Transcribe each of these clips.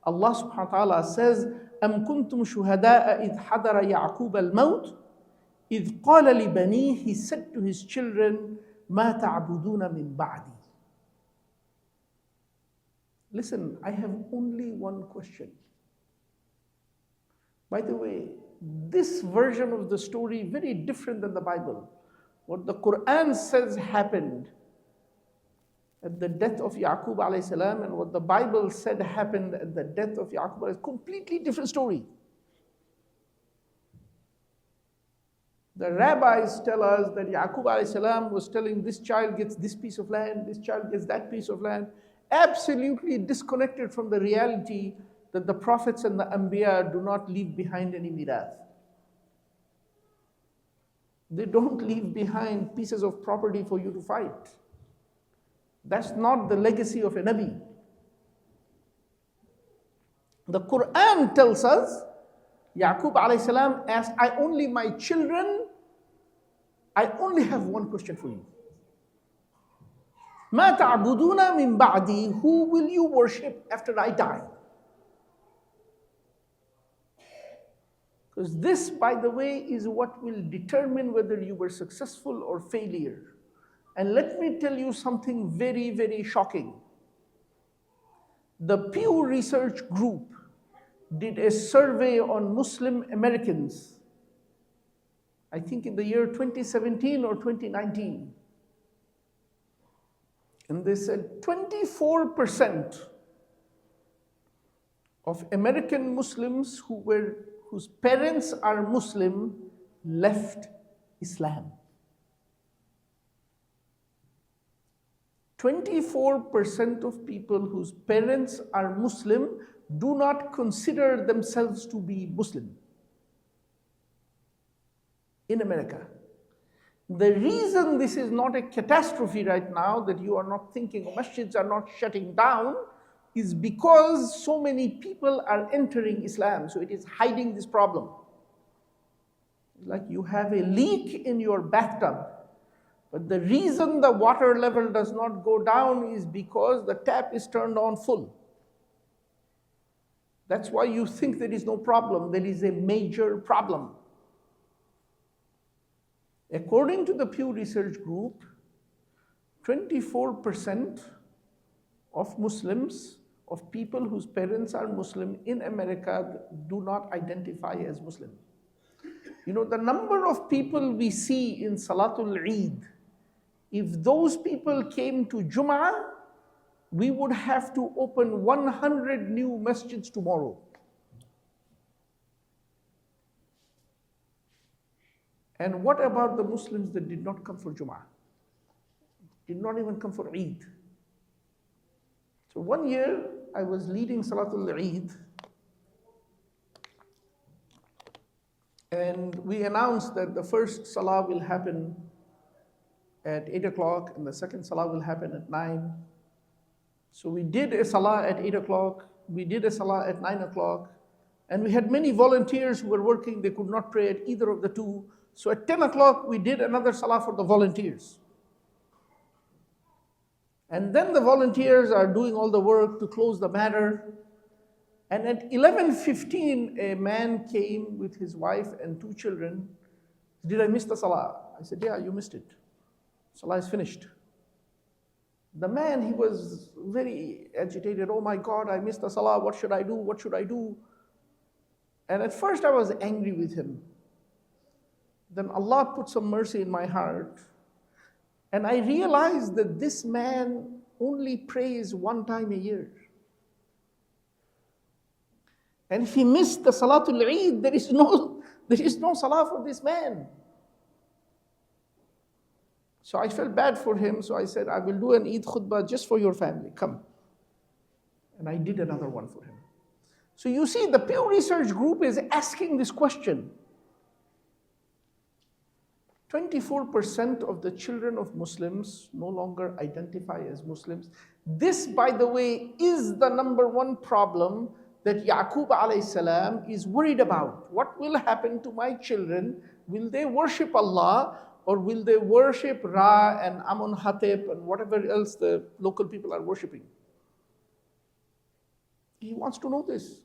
Allah subhanahu wa ta'ala says, أَمْ كُنْتُمْ شُهَدَاءَ إِذْ حَضَرَ يَعْقُوبَ الْمَوْتِ إِذْ قَالَ لِبَنِيهِ, he said to his children, مَا تَعْبُدُونَ مِنْ بَعْدِي. Listen, I have only one question. By the way, this version of the story very different than the Bible. What the Quran says happened at the death of Yaqub alayhi salam, and what the Bible said happened at the death of Yaqub is a completely different story. The rabbis tell us that Yaqub alayhi salam was telling this child gets this piece of land, this child gets that piece of land, absolutely disconnected from the reality that the prophets and the Anbiya do not leave behind any mirath. They don't leave behind pieces of property for you to fight. That's not the legacy of a Nabi. The Quran tells us, Yaqub alayhi salam asked, I only have one question for you. مَا تَعْبُدُونَ مِن بَعْدِي, who will you worship after I die? Because this, by the way, is what will determine whether you were successful or failure. And let me tell you something very, very shocking. The Pew Research Group did a survey on Muslim Americans, I think in the year 2017 or 2019. And they said 24% of American Muslims whose parents are Muslim left Islam. 24% of people whose parents are Muslim do not consider themselves to be Muslim in America. The reason this is not a catastrophe right now, that you are not thinking masjids are not shutting down, is because so many people are entering Islam, so it is hiding this problem. Like you have a leak in your bathtub, but the reason the water level does not go down is because the tap is turned on full. That's why you think there is no problem. There is a major problem. According to the Pew Research Group, 24% of Muslims, of people whose parents are Muslim in America, do not identify as Muslim. You know, the number of people we see in Salatul Eid, if those people came to Jum'ah, we would have to open 100 new masjids tomorrow. And what about the Muslims that did not come for Jum'ah? Did not even come for Eid. So one year, I was leading Salatul Eid, and we announced that the first Salah will happen at 8 o'clock, and the second Salah will happen at 9. So we did a Salah at 8 o'clock, we did a Salah at 9 o'clock, and we had many volunteers who were working, they could not pray at either of the two. So at 10 o'clock, we did another Salah for the volunteers. And then the volunteers are doing all the work to close the matter. And at 11:15, a man came with his wife and 2 children. Did I miss the Salah? I said, yeah, you missed it. Salah is finished. The man, he was very agitated. Oh my God, I missed the Salah. What should I do? What should I do? And at first I was angry with him. Then Allah put some mercy in my heart. And I realized that this man only prays one time a year. And if he missed the Salatul Eid, there is no Salah for this man. So I felt bad for him, so I said, I will do an Eid khutbah just for your family, come. And I did another one for him. So you see, the Pew Research Group is asking this question. 24% of the children of Muslims no longer identify as Muslims. This, by the way, is the number one problem that Yaqub alayhi salam is worried about. What will happen to my children? Will they worship Allah, or will they worship Ra and Amun Hatep and whatever else the local people are worshiping? He wants to know this.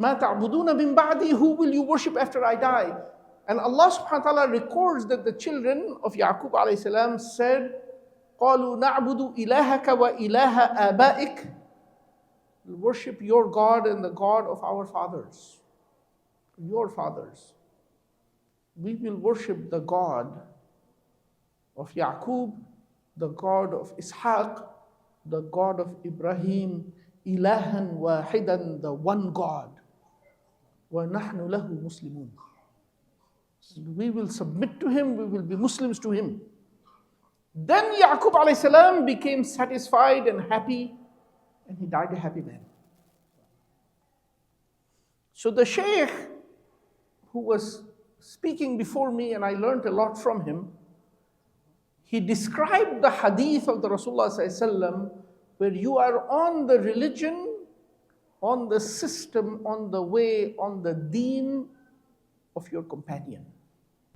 مَا تَعْبُدُونَ مِن بَعْدِي, who will you worship after I die? And Allah subhanahu wa ta'ala records that the children of Yaqub alayhi salam said, قَالُوا نَعْبُدُ إِلَهَكَ وَإِلَهَ آبَائِكَ. We'll worship your God and the God of our fathers. Your fathers. We will worship the God of Yaqub, the God of Ishaq, the God of Ibrahim, ilahan wahidan, the one God. وَنَحْنُ لَهُ مُسْلِمُونَ. We will submit to him, we will be Muslims to him. Then Yaqub alayhi salam became satisfied and happy, and he died a happy man. So the Shaykh who was speaking before me, and I learned a lot from him, he described the hadith of the Rasulullah sallallahu alaihi wasallam, where you are on the religion, on the system, on the way, on the deen of your companion.